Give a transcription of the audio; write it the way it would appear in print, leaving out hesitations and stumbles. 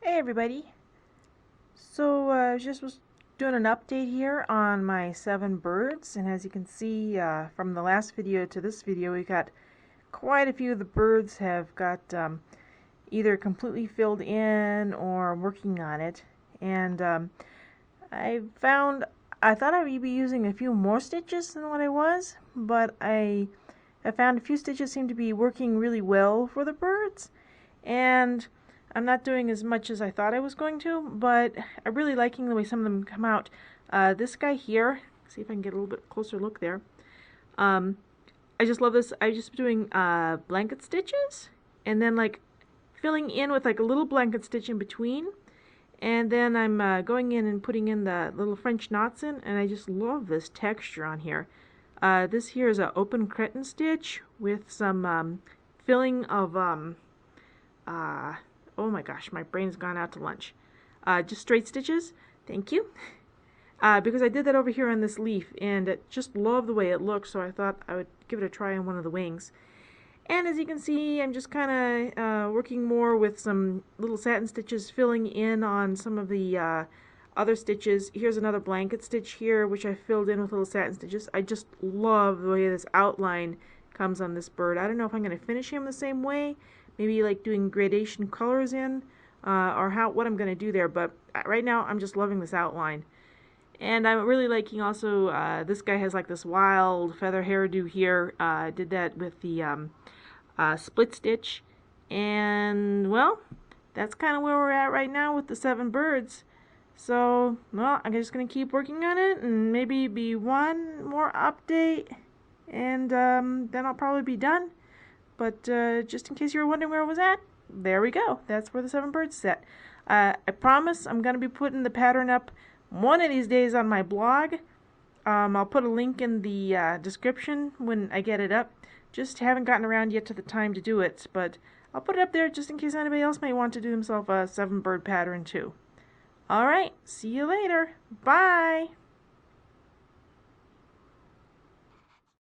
Hey everybody. So just was doing an update here on my 7 birds, and as you can see from the last video to this video, we got quite a few of the birds have got either completely filled in or working on it. And I thought I would be using a few more stitches than what I was, but I found a few stitches seem to be working really well for the birds, and I'm not doing as much as I thought I was going to, but I'm really liking the way some of them come out. This guy here, see if I can get a little bit closer look there. I just love this. I'm just doing blanket stitches, and then like filling in with like a little blanket stitch in between, and then I'm going in and putting in the little French knots in, and I just love this texture on here. This here is an open cretonne stitch with some filling of oh my gosh, my brain's gone out to lunch. Just straight stitches. Thank you. Because I did that over here on this leaf, and I just love the way it looks, so I thought I would give it a try on one of the wings. And as you can see, I'm just kind of working more with some little satin stitches, filling in on some of the other stitches. Here's another blanket stitch here, which I filled in with little satin stitches. I just love the way this outline comes on this bird. I don't know if I'm going to finish him the same way, maybe like doing gradation colors in, or what I'm going to do there, but right now I'm just loving this outline. And I'm really liking also, this guy has like this wild feather hairdo here. I did that with the split stitch, and well, that's kind of where we're at right now with the 7 birds. So, well, I'm just going to keep working on it, and maybe be one more update, and then I'll probably be done. But just in case you were wondering where it was at, there we go. That's where the 7 birds set. I promise I'm going to be putting the pattern up one of these days on my blog. I'll put a link in the description when I get it up. Just haven't gotten around yet to the time to do it, but I'll put it up there just in case anybody else may want to do themselves a 7 bird pattern too. Alright, see you later. Bye!